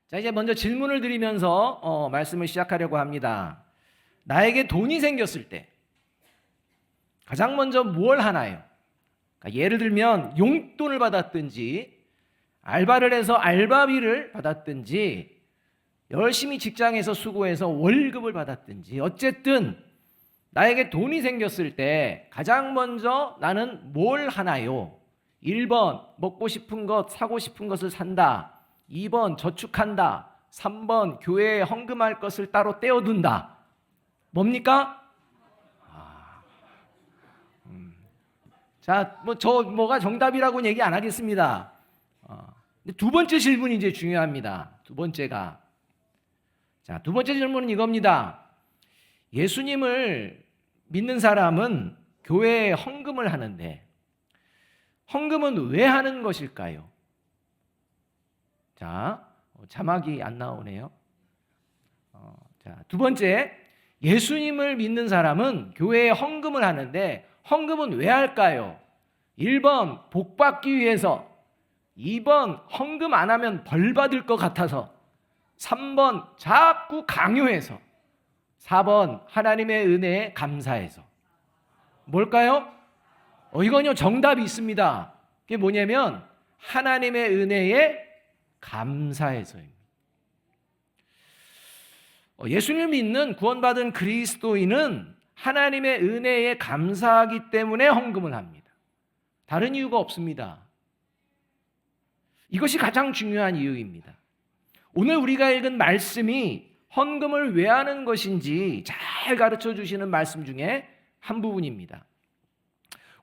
자, 이제 먼저 질문을 드리면서 말씀을 시작하려고 합니다. 나에게 돈이 생겼을 때 가장 먼저 뭘 하나요? 그러니까 예를 들면 용돈을 받았든지 알바를 해서 알바비를 받았든지 열심히 직장에서 수고해서 월급을 받았든지 어쨌든 나에게 돈이 생겼을 때 가장 먼저 나는 뭘 하나요? 1번 먹고 싶은 것, 사고 싶은 것을 산다. 2번 저축한다. 3번 교회에 헌금할 것을 따로 떼어둔다. 뭡니까? 자, 뭐가 정답이라고는 얘기 안 하겠습니다. 두 번째 질문이 이제 중요합니다. 두 번째가. 자, 두 번째 질문은 이겁니다. 예수님을 믿는 사람은 교회에 헌금을 하는데 헌금은 왜 하는 것일까요? 자, 자막이 안 나오네요. 자, 두 번째, 예수님을 믿는 사람은 교회에 헌금을 하는데 헌금은 왜 할까요? 1번 복 받기 위해서, 2번 헌금 안 하면 벌 받을 것 같아서, 3번 자꾸 강요해서, 4번 하나님의 은혜에 감사해서. 뭘까요? 이건요 정답이 있습니다. 그게 뭐냐면 하나님의 은혜에 감사해서입니다. 예수님을 믿는 구원받은 그리스도인은 하나님의 은혜에 감사하기 때문에 헌금을 합니다. 다른 이유가 없습니다. 이것이 가장 중요한 이유입니다. 오늘 우리가 읽은 말씀이 헌금을 왜 하는 것인지 잘 가르쳐 주시는 말씀 중에 한 부분입니다.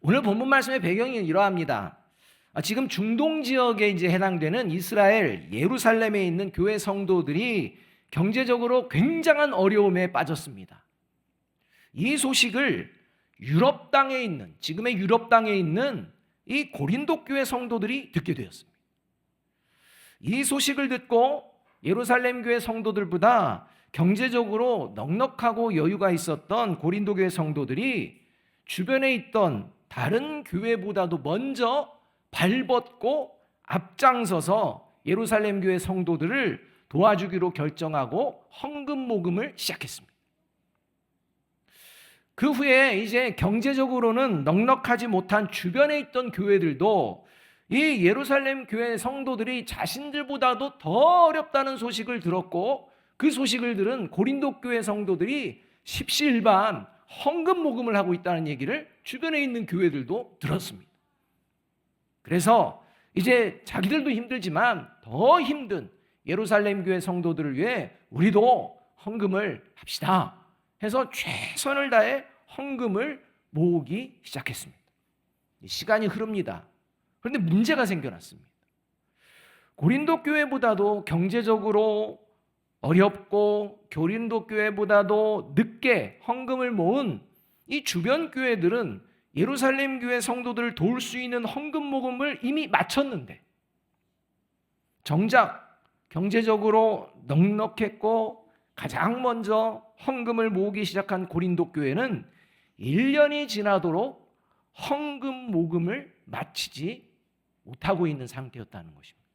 오늘 본문 말씀의 배경이 이러합니다. 지금 중동 지역에 이제 해당되는 이스라엘 예루살렘에 있는 교회 성도들이 경제적으로 굉장한 어려움에 빠졌습니다. 이 소식을 유럽 땅에 있는, 지금의 유럽 땅에 있는 이 고린도 교회 성도들이 듣게 되었습니다. 이 소식을 듣고 예루살렘 교회 성도들보다 경제적으로 넉넉하고 여유가 있었던 고린도 교회 성도들이 주변에 있던 다른 교회보다도 먼저 발벗고 앞장서서 예루살렘 교회 성도들을 도와주기로 결정하고 헌금 모금을 시작했습니다. 그 후에 이제 경제적으로는 넉넉하지 못한 주변에 있던 교회들도 이 예루살렘 교회 성도들이 자신들보다도 더 어렵다는 소식을 들었고 그 소식을 들은 고린도 교회 성도들이 십시일반 헌금 모금을 하고 있다는 얘기를 주변에 있는 교회들도 들었습니다. 그래서 이제 자기들도 힘들지만 더 힘든 예루살렘 교회 성도들을 위해 우리도 헌금을 합시다 해서 최선을 다해 헌금을 모으기 시작했습니다. 시간이 흐릅니다. 그런데 문제가 생겨났습니다. 고린도 교회보다도 경제적으로 어렵고 고린도 교회보다도 늦게 헌금을 모은 이 주변 교회들은 예루살렘 교회 성도들을 도울 수 있는 헌금 모금을 이미 마쳤는데 정작 경제적으로 넉넉했고 가장 먼저 헌금을 모으기 시작한 고린도 교회는 1년이 지나도록 헌금 모금을 마치지 못하고 있는 상태였다는 것입니다.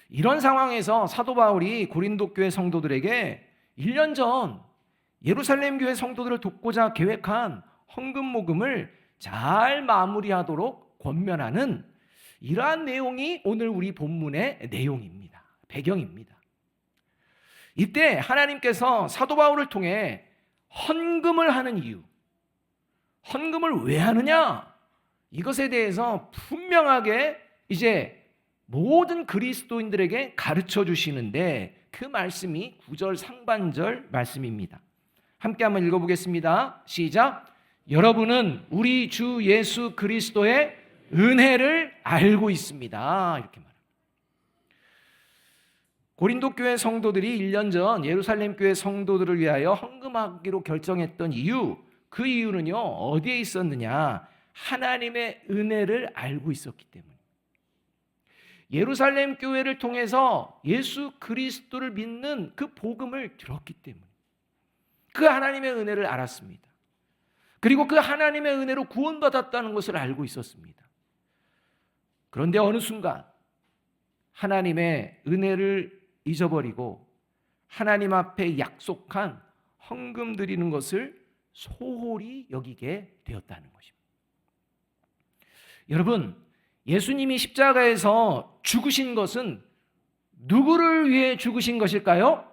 이런 상황에서 사도 바울이 고린도 교회 성도들에게 1년 전 예루살렘 교회 성도들을 돕고자 계획한 헌금 모금을 잘 마무리하도록 권면하는 이러한 내용이 오늘 우리 본문의 내용입니다. 배경입니다. 이때 하나님께서 사도 바울을 통해 헌금을 하는 이유, 헌금을 왜 하느냐? 이것에 대해서 분명하게 이제 모든 그리스도인들에게 가르쳐 주시는데 그 말씀이 9절 상반절 말씀입니다. 함께 한번 읽어보겠습니다. 시작. 여러분은 우리 주 예수 그리스도의 은혜를 알고 있습니다. 이렇게 말합니다. 고린도 교회 성도들이 1년 전 예루살렘 교회 성도들을 위하여 헌금하기로 결정했던 이유, 그 이유는요 어디에 있었느냐? 하나님의 은혜를 알고 있었기 때문입니다. 예루살렘 교회를 통해서 예수 그리스도를 믿는 그 복음을 들었기 때문에 그 하나님의 은혜를 알았습니다. 그리고 그 하나님의 은혜로 구원받았다는 것을 알고 있었습니다. 그런데 어느 순간 하나님의 은혜를 잊어버리고 하나님 앞에 약속한 헌금 드리는 것을 소홀히 여기게 되었다는 것입니다. 여러분, 예수님이 십자가에서 죽으신 것은 누구를 위해 죽으신 것일까요?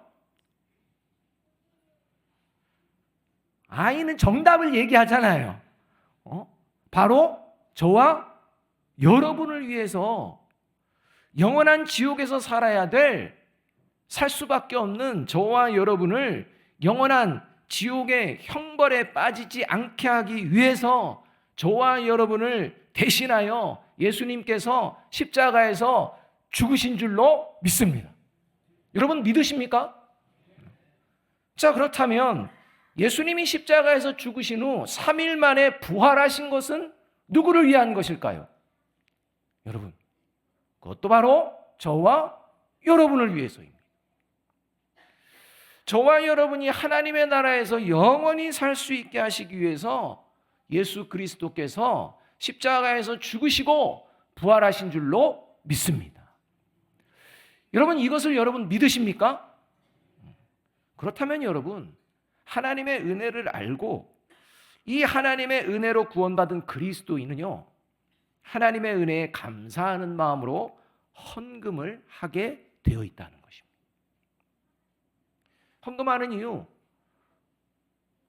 아이는 정답을 얘기하잖아요. 바로 저와 여러분을 위해서 영원한 지옥에서 살아야 살 수밖에 없는 저와 여러분을 영원한 지옥의 형벌에 빠지지 않게 하기 위해서 저와 여러분을 대신하여 예수님께서 십자가에서 죽으신 줄로 믿습니다. 여러분 믿으십니까? 자, 그렇다면 예수님이 십자가에서 죽으신 후 3일 만에 부활하신 것은 누구를 위한 것일까요? 여러분, 그것도 바로 저와 여러분을 위해서입니다. 저와 여러분이 하나님의 나라에서 영원히 살 수 있게 하시기 위해서 예수 그리스도께서 십자가에서 죽으시고 부활하신 줄로 믿습니다. 여러분, 이것을 여러분 믿으십니까? 그렇다면 여러분, 하나님의 은혜를 알고 이 하나님의 은혜로 구원받은 그리스도인은요, 하나님의 은혜에 감사하는 마음으로 헌금을 하게 되어 있다는 것입니다. 헌금하는 이유,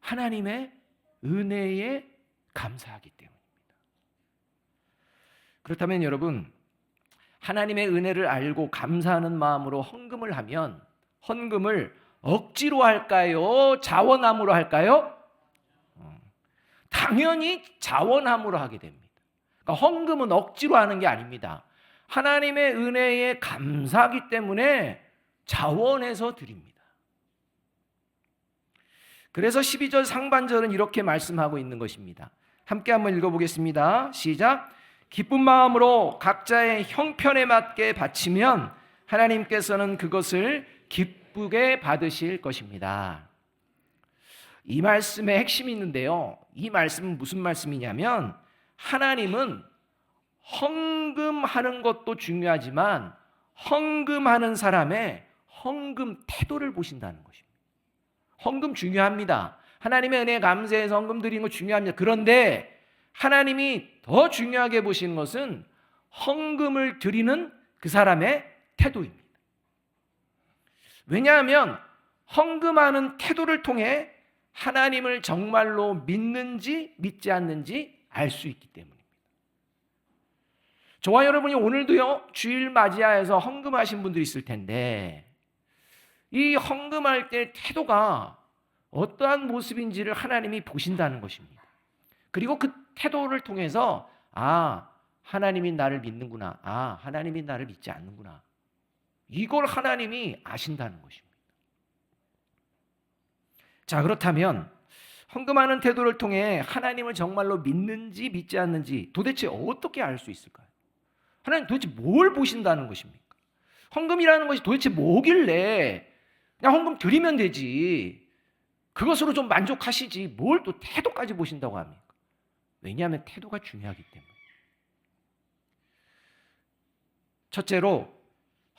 하나님의 은혜에 감사하기 때문입니다. 그렇다면 여러분, 하나님의 은혜를 알고 감사하는 마음으로 헌금을 하면 헌금을 억지로 할까요? 자원함으로 할까요? 당연히 자원함으로 하게 됩니다. 그러니까 헌금은 억지로 하는 게 아닙니다. 하나님의 은혜에 감사하기 때문에 자원해서 드립니다. 그래서 12절 상반절은 이렇게 말씀하고 있는 것입니다. 함께 한번 읽어보겠습니다. 시작. 기쁜 마음으로 각자의 형편에 맞게 바치면 하나님께서는 그것을 기쁘게 받으실 것입니다. 이 말씀에 핵심이 있는데요. 이 말씀은 무슨 말씀이냐면 하나님은 헌금하는 것도 중요하지만 헌금하는 사람의 헌금 태도를 보신다는 것입니다. 헌금 중요합니다. 하나님의 은혜에 감사해서 헌금 드리는 거 중요합니다. 그런데 하나님이 더 중요하게 보시는 것은 헌금을 드리는 그 사람의 태도입니다. 왜냐하면 헌금하는 태도를 통해 하나님을 정말로 믿는지 믿지 않는지 알 수 있기 때문입니다. 저와 여러분이 오늘도요, 주일 맞이하여서 헌금하신 분들이 있을 텐데 이 헌금할 때 태도가 어떠한 모습인지를 하나님이 보신다는 것입니다. 그리고 그 태도를 통해서 하나님이 나를 믿는구나, 하나님이 나를 믿지 않는구나, 이걸 하나님이 아신다는 것입니다. 자, 그렇다면 헌금하는 태도를 통해 하나님을 정말로 믿는지 믿지 않는지 도대체 어떻게 알 수 있을까요? 하나님 도대체 뭘 보신다는 것입니까? 헌금이라는 것이 도대체 뭐길래 그냥 헌금 드리면 되지, 그것으로 좀 만족하시지 뭘 또 태도까지 보신다고 합니까? 왜냐하면 태도가 중요하기 때문에. 첫째로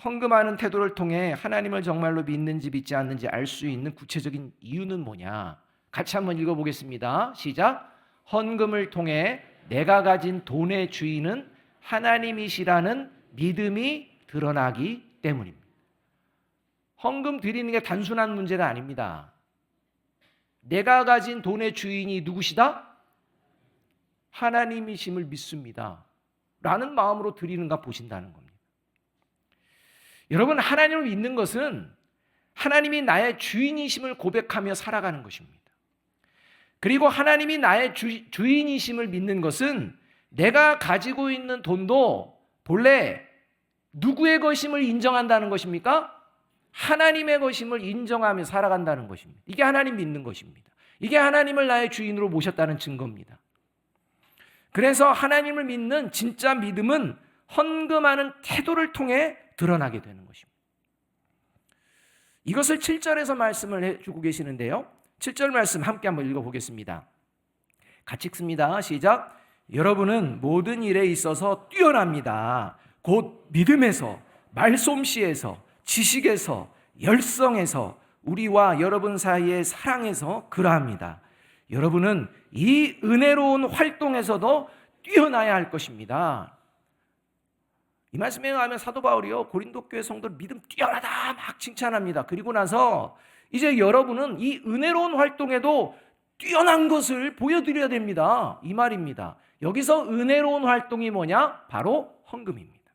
헌금하는 태도를 통해 하나님을 정말로 믿는지 믿지 않는지 알 수 있는 구체적인 이유는 뭐냐? 같이 한번 읽어보겠습니다. 시작. 헌금을 통해 내가 가진 돈의 주인은 하나님이시라는 믿음이 드러나기 때문입니다. 헌금 드리는 게 단순한 문제가 아닙니다. 내가 가진 돈의 주인이 누구시다? 하나님이심을 믿습니다 라는 마음으로 드리는가 보신다는 겁니다. 여러분, 하나님을 믿는 것은 하나님이 나의 주인이심을 고백하며 살아가는 것입니다. 그리고 하나님이 나의 주인이심을 믿는 것은 내가 가지고 있는 돈도 본래 누구의 것임을 인정한다는 것입니까? 하나님의 것임을 인정하며 살아간다는 것입니다. 이게 하나님 믿는 것입니다. 이게 하나님을 나의 주인으로 모셨다는 증거입니다. 그래서 하나님을 믿는 진짜 믿음은 헌금하는 태도를 통해 드러나게 되는 것입니다. 이것을 7절에서 말씀을 해주고 계시는데요. 7절 말씀 함께 한번 읽어보겠습니다. 같이 읽습니다. 시작. 여러분은 모든 일에 있어서 뛰어납니다. 곧 믿음에서, 말솜씨에서, 지식에서, 열성에서, 우리와 여러분 사이의 사랑에서 그러합니다. 여러분은 이 은혜로운 활동에서도 뛰어나야 할 것입니다. 이 말씀에 의하면 사도 바울이요, 고린도 교회 성도를 믿음 뛰어나다 막 칭찬합니다. 그리고 나서 이제 여러분은 이 은혜로운 활동에도 뛰어난 것을 보여드려야 됩니다. 이 말입니다. 여기서 은혜로운 활동이 뭐냐? 바로 헌금입니다.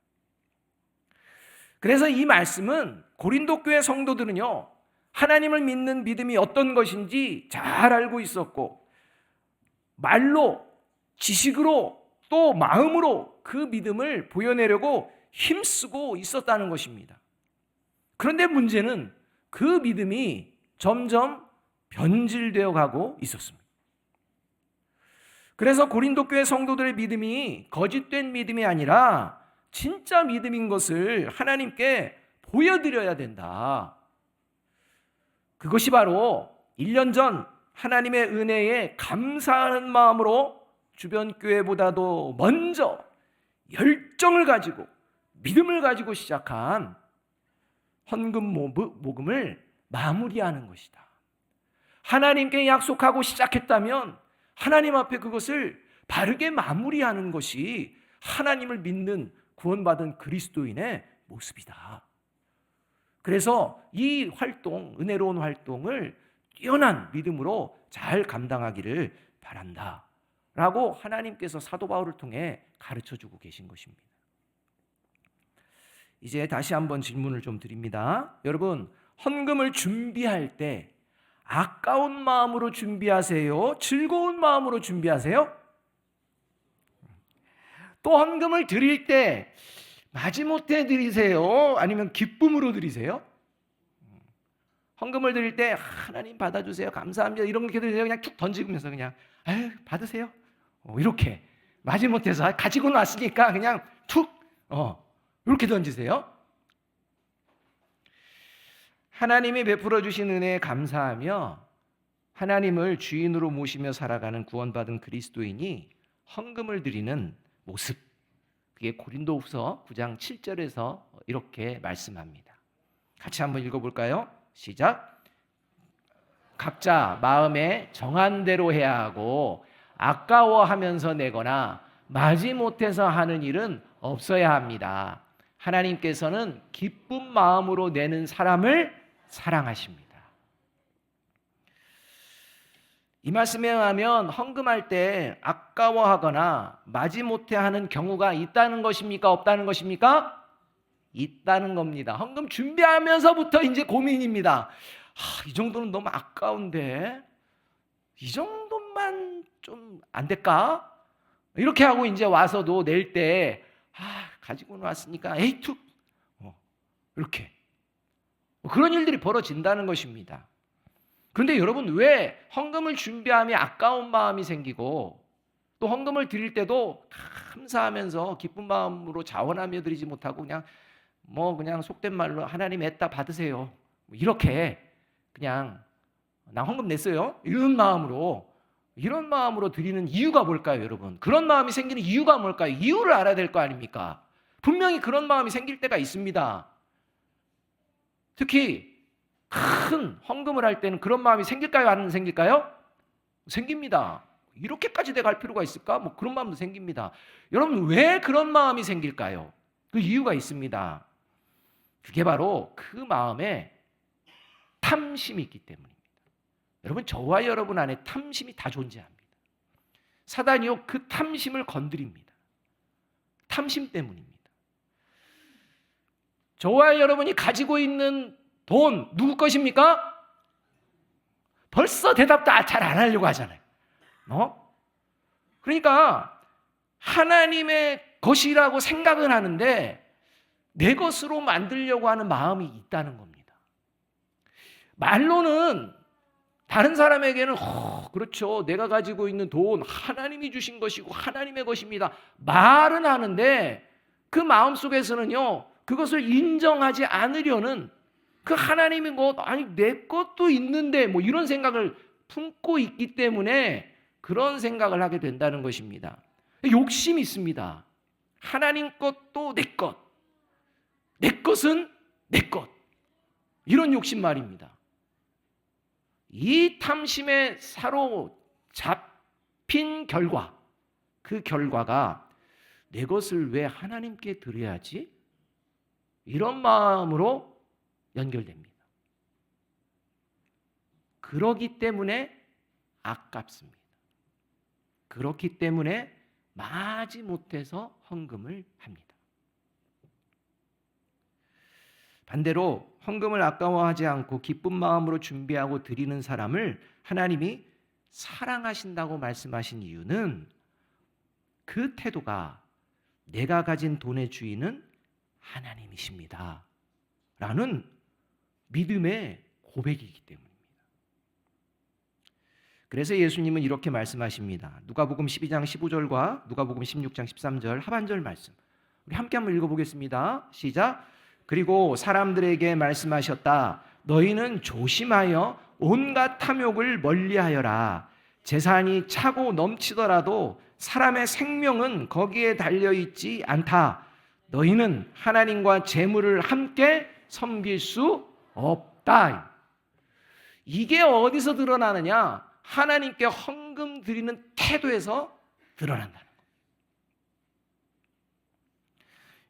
그래서 이 말씀은 고린도 교회 성도들은요, 하나님을 믿는 믿음이 어떤 것인지 잘 알고 있었고, 말로, 지식으로, 또 마음으로 그 믿음을 보여내려고 힘쓰고 있었다는 것입니다. 그런데 문제는 그 믿음이 점점 변질되어 가고 있었습니다. 그래서 고린도 교회 성도들의 믿음이 거짓된 믿음이 아니라 진짜 믿음인 것을 하나님께 보여드려야 된다. 그것이 바로 1년 전 하나님의 은혜에 감사하는 마음으로 주변 교회보다도 먼저 열정을 가지고 믿음을 가지고 시작한 헌금 모금을 마무리하는 것이다. 하나님께 약속하고 시작했다면 하나님 앞에 그것을 바르게 마무리하는 것이 하나님을 믿는 구원받은 그리스도인의 모습이다. 그래서 이 활동, 은혜로운 활동을 뛰어난 믿음으로 잘 감당하기를 바란다 라고 하나님께서 사도 바울을 통해 가르쳐주고 계신 것입니다. 이제 다시 한번 질문을 좀 드립니다. 여러분, 헌금을 준비할 때 아까운 마음으로 준비하세요? 즐거운 마음으로 준비하세요? 또 헌금을 드릴 때 마지못해 드리세요? 아니면 기쁨으로 드리세요? 헌금을 드릴 때 하나님 받아주세요, 감사합니다, 이렇게 드리세요? 그냥 툭 던지면서 그냥 아유 받으세요, 이렇게 마지못해서 가지고 왔으니까 그냥 툭 이렇게 던지세요? 하나님이 베풀어 주신 은혜에 감사하며 하나님을 주인으로 모시며 살아가는 구원받은 그리스도인이 헌금을 드리는 모습, 그게 고린도후서 9장 7절에서 이렇게 말씀합니다. 같이 한번 읽어볼까요? 시작. 각자 마음에 정한 대로 해야 하고 아까워하면서 내거나 마지못해서 하는 일은 없어야 합니다. 하나님께서는 기쁜 마음으로 내는 사람을 사랑하십니다. 이 말씀에 의하면 헌금할 때 아까워하거나 마지못해 하는 경우가 있다는 것입니까? 없다는 것입니까? 있다는 겁니다. 헌금 준비하면서부터 이제 고민입니다. 이 정도는 너무 아까운데 이 정도만 좀 안 될까? 이렇게 하고 이제 와서도 낼 때 가지고 왔으니까 에이 툭 이렇게 그런 일들이 벌어진다는 것입니다. 그런데 여러분, 왜 헌금을 준비하며 아까운 마음이 생기고 또 헌금을 드릴 때도 감사하면서 기쁜 마음으로 자원하며 드리지 못하고 그냥 속된 말로 하나님 애따 받으세요, 이렇게 그냥 나 헌금 냈어요 이런 마음으로 드리는 이유가 뭘까요? 여러분, 그런 마음이 생기는 이유가 뭘까요? 이유를 알아야 될 거 아닙니까? 분명히 그런 마음이 생길 때가 있습니다. 특히 큰 헌금을 할 때는 그런 마음이 생길까요? 안 생길까요? 생깁니다. 이렇게까지 돼갈 필요가 있을까? 그런 마음도 생깁니다. 여러분, 왜 그런 마음이 생길까요? 그 이유가 있습니다. 그게 바로 그 마음에 탐심이 있기 때문입니다. 여러분, 저와 여러분 안에 탐심이 다 존재합니다. 사단이요, 그 탐심을 건드립니다. 탐심 때문입니다. 저와 여러분이 가지고 있는 돈 누구 것입니까? 벌써 대답도 잘 안 하려고 하잖아요. 그러니까 하나님의 것이라고 생각은 하는데 내 것으로 만들려고 하는 마음이 있다는 겁니다. 말로는 다른 사람에게는 그렇죠, 내가 가지고 있는 돈 하나님이 주신 것이고 하나님의 것입니다, 말은 하는데 그 마음속에서는요, 그것을 인정하지 않으려는 그 하나님의 것, 내 것도 있는데 이런 생각을 품고 있기 때문에 그런 생각을 하게 된다는 것입니다. 욕심이 있습니다. 하나님 것도 내 것, 내 것은 내 것. 이런 욕심 말입니다. 이 탐심에 사로잡힌 결과, 그 결과가 내 것을 왜 하나님께 드려야지? 이런 마음으로 연결됩니다. 그러기 때문에 아깝습니다. 그렇기 때문에 마지 못해서 헌금을 합니다. 반대로 헌금을 아까워하지 않고 기쁜 마음으로 준비하고 드리는 사람을 하나님이 사랑하신다고 말씀하신 이유는 그 태도가 내가 가진 돈의 주인은 하나님이십니다 라는 믿음의 고백이기 때문입니다. 그래서 예수님은 이렇게 말씀하십니다. 누가복음 12장 15절과 누가복음 16장 13절 하반절 말씀, 우리 함께 한번 읽어보겠습니다. 시작. 그리고 사람들에게 말씀하셨다. 너희는 조심하여 온갖 탐욕을 멀리하여라. 재산이 차고 넘치더라도 사람의 생명은 거기에 달려있지 않다. 너희는 하나님과 재물을 함께 섬길 수 없다. 이게 어디서 드러나느냐? 하나님께 헌금 드리는 태도에서 드러난다는 거예요.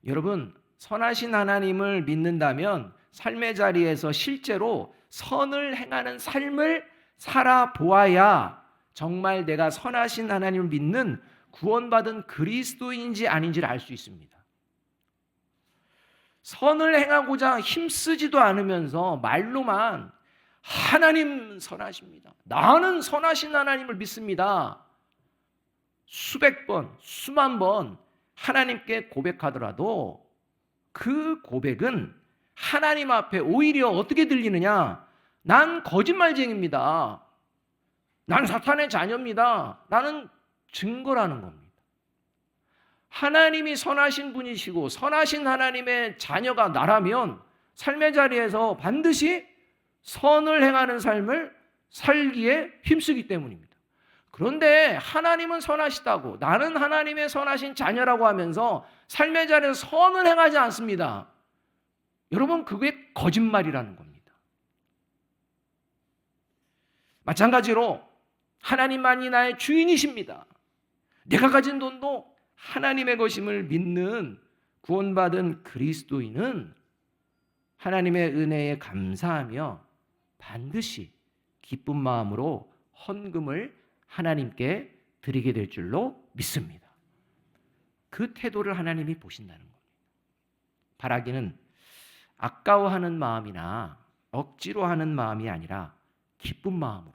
여러분, 선하신 하나님을 믿는다면 삶의 자리에서 실제로 선을 행하는 삶을 살아보아야 정말 내가 선하신 하나님을 믿는 구원받은 그리스도인지 아닌지를 알 수 있습니다. 선을 행하고자 힘쓰지도 않으면서 말로만 하나님 선하십니다, 나는 선하신 하나님을 믿습니다, 수백 번, 수만 번 하나님께 고백하더라도 그 고백은 하나님 앞에 오히려 어떻게 들리느냐? 난 거짓말쟁이입니다, 난 사탄의 자녀입니다, 나는 증거라는 겁니다. 하나님이 선하신 분이시고 선하신 하나님의 자녀가 나라면 삶의 자리에서 반드시 선을 행하는 삶을 살기에 힘쓰기 때문입니다. 그런데 하나님은 선하시다고, 나는 하나님의 선하신 자녀라고 하면서 삶의 자리에서 선을 행하지 않습니다. 여러분, 그게 거짓말이라는 겁니다. 마찬가지로 하나님만이 나의 주인이십니다, 내가 가진 돈도 하나님의 것임을 믿는 구원받은 그리스도인은 하나님의 은혜에 감사하며 반드시 기쁜 마음으로 헌금을 하나님께 드리게 될 줄로 믿습니다. 그 태도를 하나님이 보신다는 겁니다. 바라기는 아까워하는 마음이나 억지로 하는 마음이 아니라 기쁜 마음으로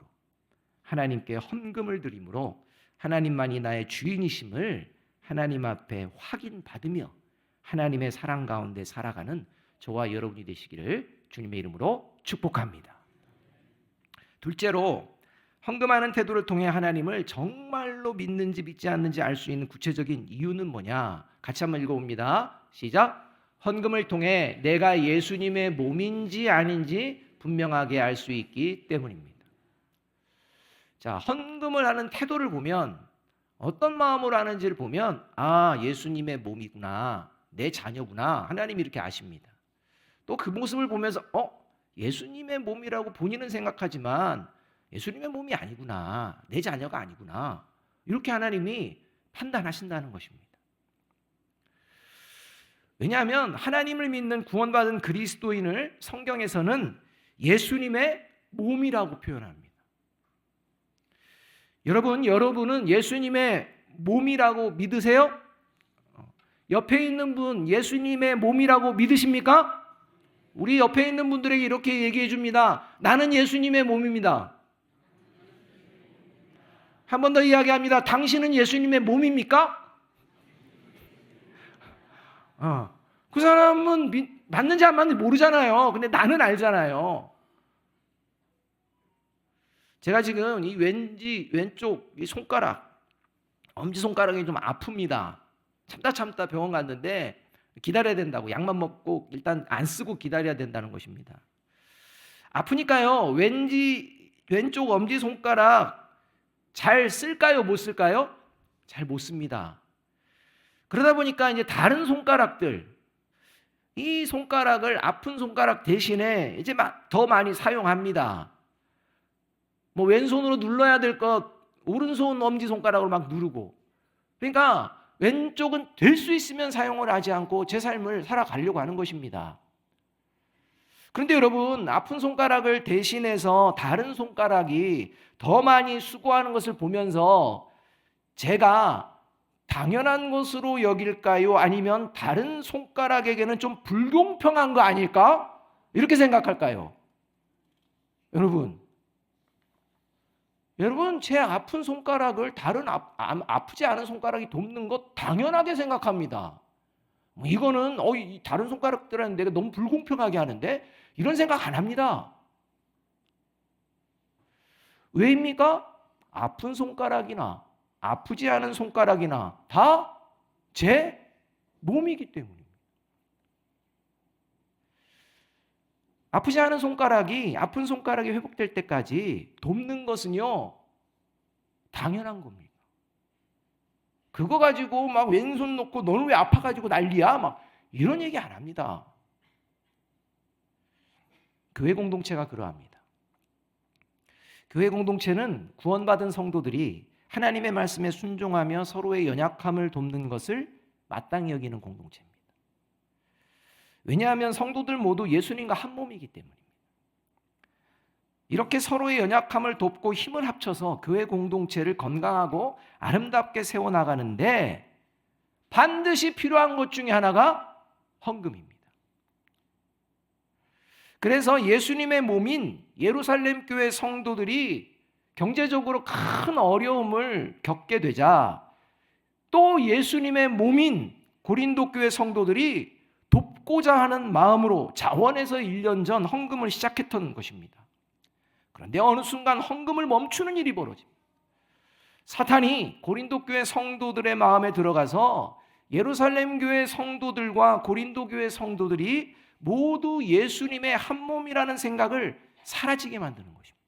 하나님께 헌금을 드림으로 하나님만이 나의 주인이심을 하나님 앞에 확인받으며 하나님의 사랑 가운데 살아가는 저와 여러분이 되시기를 주님의 이름으로 축복합니다. 둘째로, 헌금하는 태도를 통해 하나님을 정말로 믿는지 믿지 않는지 알 수 있는 구체적인 이유는 뭐냐? 같이 한번 읽어봅니다. 시작. 헌금을 통해 내가 예수님의 몸인지 아닌지 분명하게 알 수 있기 때문입니다. 자, 헌금을 하는 태도를 보면, 어떤 마음으로 하는지를 보면, 아, 예수님의 몸이구나, 내 자녀구나, 하나님이 이렇게 아십니다. 또 그 모습을 보면서 예수님의 몸이라고 본인은 생각하지만 예수님의 몸이 아니구나, 내 자녀가 아니구나, 이렇게 하나님이 판단하신다는 것입니다. 왜냐하면 하나님을 믿는 구원받은 그리스도인을 성경에서는 예수님의 몸이라고 표현합니다. 여러분은 예수님의 몸이라고 믿으세요? 옆에 있는 분 예수님의 몸이라고 믿으십니까? 우리 옆에 있는 분들에게 이렇게 얘기해 줍니다. 나는 예수님의 몸입니다. 한 번 더 이야기합니다. 당신은 예수님의 몸입니까? 그 사람은 맞는지 안 맞는지 모르잖아요. 근데 나는 알잖아요. 제가 지금 이 왼쪽 이 손가락, 엄지손가락이 좀 아픕니다. 참다 병원 갔는데 기다려야 된다고, 약만 먹고 일단 안 쓰고 기다려야 된다는 것입니다. 아프니까요, 왼쪽 엄지손가락 잘 쓸까요? 못 쓸까요? 잘 못 씁니다. 그러다 보니까 이제 다른 손가락들, 이 손가락을 아픈 손가락 대신에 이제 더 많이 사용합니다. 뭐 왼손으로 눌러야 될 것 오른손 엄지손가락으로 막 누르고, 그러니까 왼쪽은 될 수 있으면 사용을 하지 않고 제 삶을 살아가려고 하는 것입니다. 그런데 여러분, 아픈 손가락을 대신해서 다른 손가락이 더 많이 수고하는 것을 보면서 제가 당연한 것으로 여길까요? 아니면 다른 손가락에게는 좀 불공평한 거 아닐까? 이렇게 생각할까요? 여러분, 제 아픈 손가락을 다른 아프지 않은 손가락이 돕는 것 당연하게 생각합니다. 이거는 다른 손가락들한테 내가 너무 불공평하게 하는데, 이런 생각 안 합니다. 왜입니까? 아픈 손가락이나 아프지 않은 손가락이나 다 제 몸이기 때문입니다. 아프지 않은 손가락이 아픈 손가락이 회복될 때까지 돕는 것은요, 당연한 겁니다. 그거 가지고 막 왼손 놓고 너는 왜 아파가지고 난리야? 막 이런 얘기 안 합니다. 교회 공동체가 그러합니다. 교회 공동체는 구원받은 성도들이 하나님의 말씀에 순종하며 서로의 연약함을 돕는 것을 마땅히 여기는 공동체입니다. 왜냐하면 성도들 모두 예수님과 한 몸이기 때문입니다. 이렇게 서로의 연약함을 돕고 힘을 합쳐서 교회 공동체를 건강하고 아름답게 세워나가는데 반드시 필요한 것 중에 하나가 헌금입니다. 그래서 예수님의 몸인 예루살렘 교회 성도들이 경제적으로 큰 어려움을 겪게 되자 또 예수님의 몸인 고린도 교회 성도들이 돕고자 하는 마음으로 자원해서 1년 전 헌금을 시작했던 것입니다. 그런데 어느 순간 헌금을 멈추는 일이 벌어집니다. 사탄이 고린도 교회 성도들의 마음에 들어가서 예루살렘 교회 성도들과 고린도 교회 성도들이 모두 예수님의 한 몸이라는 생각을 사라지게 만드는 것입니다.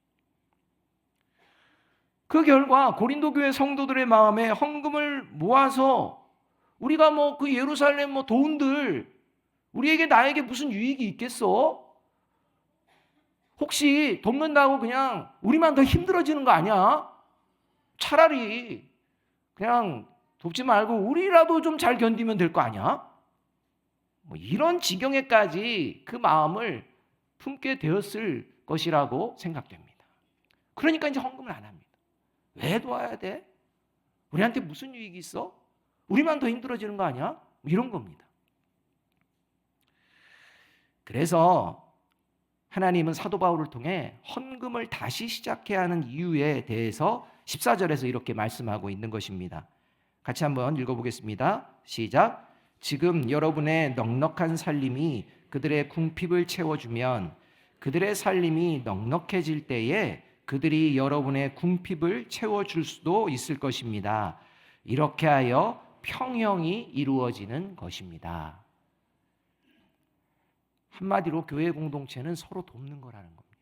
그 결과 고린도 교회 성도들의 마음에 헌금을 모아서 우리가 그 예루살렘 도운들 우리에게 나에게 무슨 유익이 있겠어? 혹시 돕는다고 그냥 우리만 더 힘들어지는 거 아니야? 차라리 그냥 돕지 말고 우리라도 좀 잘 견디면 될 거 아니야? 이런 지경에까지 그 마음을 품게 되었을 것이라고 생각됩니다. 그러니까 이제 헌금을 안 합니다. 왜 도와야 돼? 우리한테 무슨 유익이 있어? 우리만 더 힘들어지는 거 아니야? 이런 겁니다. 그래서 하나님은 사도 바울을 통해 헌금을 다시 시작해야 하는 이유에 대해서 14절에서 이렇게 말씀하고 있는 것입니다. 같이 한번 읽어보겠습니다. 시작. 지금 여러분의 넉넉한 살림이 그들의 궁핍을 채워주면 그들의 살림이 넉넉해질 때에 그들이 여러분의 궁핍을 채워줄 수도 있을 것입니다. 이렇게 하여 평형이 이루어지는 것입니다. 한마디로 교회 공동체는 서로 돕는 거라는 겁니다.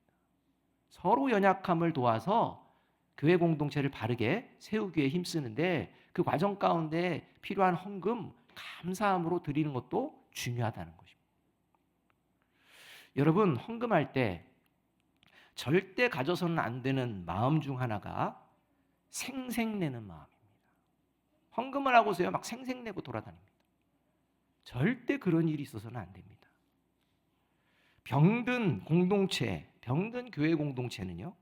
서로 연약함을 도와서 교회 공동체를 바르게 세우기에 힘쓰는데 그 과정 가운데 필요한 헌금, 감사함으로 드리는 것도 중요하다는 것입니다. 여러분, 헌금할 때 절대 가져서는 안 되는 마음 중 하나가 생색내는 마음입니다. 헌금을 하고서요 막 생색내고 돌아다닙니다. 절대 그런 일이 있어서는 안 됩니다. 병든 공동체, 병든 교회 공동체는요,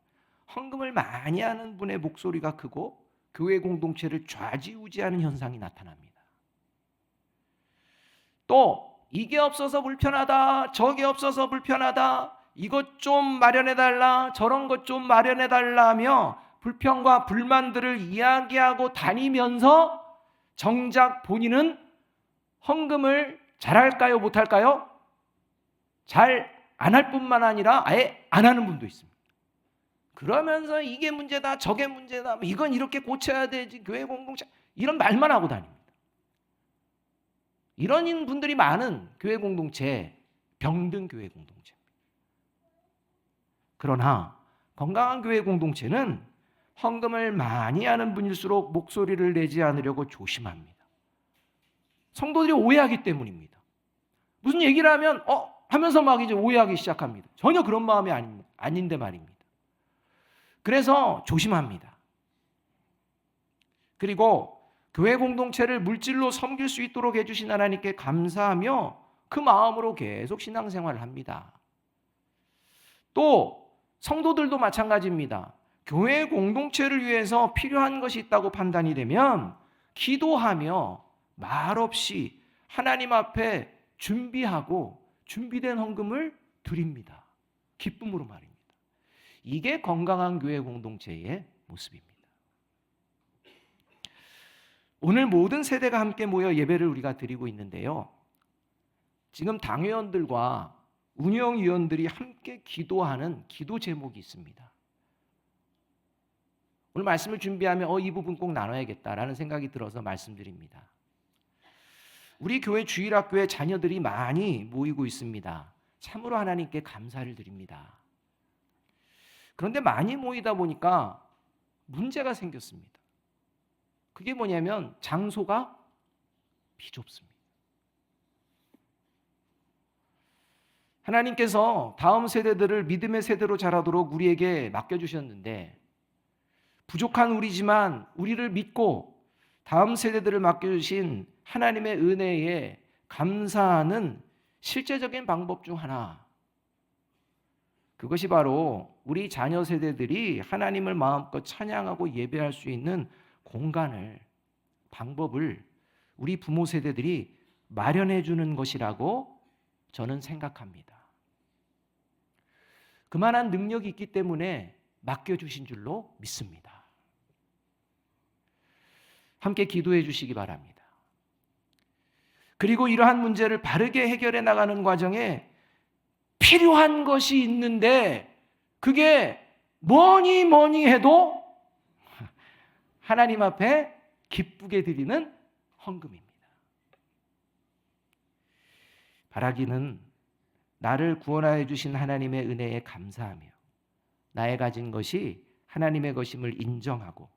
헌금을 많이 하는 분의 목소리가 크고 교회 공동체를 좌지우지하는 현상이 나타납니다. 또 이게 없어서 불편하다, 저게 없어서 불편하다, 이것 좀 마련해달라, 저런 것 좀 마련해달라 하며 불평과 불만들을 이야기하고 다니면서 정작 본인은 헌금을 잘할까요, 못할까요? 잘 안 할 뿐만 아니라 아예 안 하는 분도 있습니다. 그러면서 이게 문제다, 저게 문제다, 이건 이렇게 고쳐야 되지, 교회 공동체, 이런 말만 하고 다닙니다. 이런 분들이 많은 교회 공동체, 병든 교회 공동체입니다. 그러나 건강한 교회 공동체는 헌금을 많이 하는 분일수록 목소리를 내지 않으려고 조심합니다. 성도들이 오해하기 때문입니다. 무슨 얘기를 하면 하면서 막 이제 오해하기 시작합니다. 전혀 그런 마음이 아닌데 말입니다. 그래서 조심합니다. 그리고 교회 공동체를 물질로 섬길 수 있도록 해주신 하나님께 감사하며 그 마음으로 계속 신앙생활을 합니다. 또 성도들도 마찬가지입니다. 교회 공동체를 위해서 필요한 것이 있다고 판단이 되면 기도하며 말없이 하나님 앞에 준비하고 준비된 헌금을 드립니다. 기쁨으로 말입니다. 이게 건강한 교회 공동체의 모습입니다. 오늘 모든 세대가 함께 모여 예배를 우리가 드리고 있는데요. 지금 당회원들과 운영위원들이 함께 기도하는 기도 제목이 있습니다. 오늘 말씀을 준비하면 이 부분 꼭 나눠야겠다라는 생각이 들어서 말씀드립니다. 우리 교회 주일학교에 자녀들이 많이 모이고 있습니다. 참으로 하나님께 감사를 드립니다. 그런데 많이 모이다 보니까 문제가 생겼습니다. 그게 뭐냐면 장소가 비좁습니다. 하나님께서 다음 세대들을 믿음의 세대로 자라도록 우리에게 맡겨주셨는데 부족한 우리지만 우리를 믿고 다음 세대들을 맡겨주신 하나님의 은혜에 감사하는 실제적인 방법 중 하나, 그것이 바로 우리 자녀 세대들이 하나님을 마음껏 찬양하고 예배할 수 있는 공간을, 방법을 우리 부모 세대들이 마련해 주는 것이라고 저는 생각합니다. 그만한 능력이 있기 때문에 맡겨주신 줄로 믿습니다. 함께 기도해 주시기 바랍니다. 그리고 이러한 문제를 바르게 해결해 나가는 과정에 필요한 것이 있는데 그게 뭐니 해도 하나님 앞에 기쁘게 드리는 헌금입니다. 바라기는 나를 구원하여 주신 하나님의 은혜에 감사하며 나의 가진 것이 하나님의 것임을 인정하고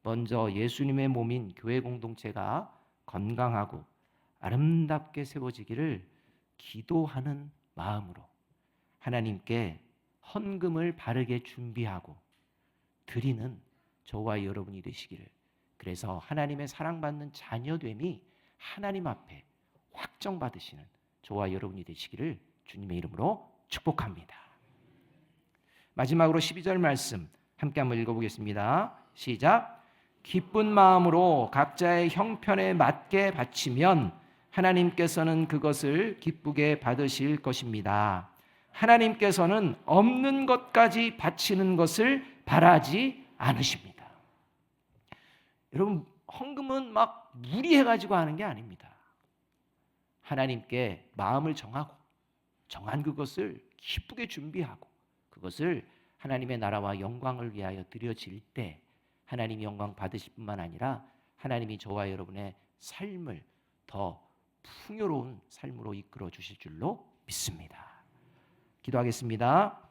먼저 예수님의 몸인 교회 공동체가 건강하고 아름답게 세워지기를 기도하는 마음으로 하나님께 헌금을 바르게 준비하고 드리는 저와 여러분이 되시기를, 그래서 하나님의 사랑받는 자녀됨이 하나님 앞에 확정받으시는 저와 여러분이 되시기를 주님의 이름으로 축복합니다. 마지막으로 12절 말씀 함께 한번 읽어보겠습니다. 시작. 기쁜 마음으로 각자의 형편에 맞게 바치면 하나님께서는 그것을 기쁘게 받으실 것입니다. 하나님께서는 없는 것까지 바치는 것을 바라지 않으십니다. 여러분, 헌금은 막 무리해가지고 하는 게 아닙니다. 하나님께 마음을 정하고 정한 그것을 기쁘게 준비하고 그것을 하나님의 나라와 영광을 위하여 드려질 때 하나님이 영광 받으실 뿐만 아니라 하나님이 저와 여러분의 삶을 더 풍요로운 삶으로 이끌어 주실 줄로 믿습니다. 기도하겠습니다.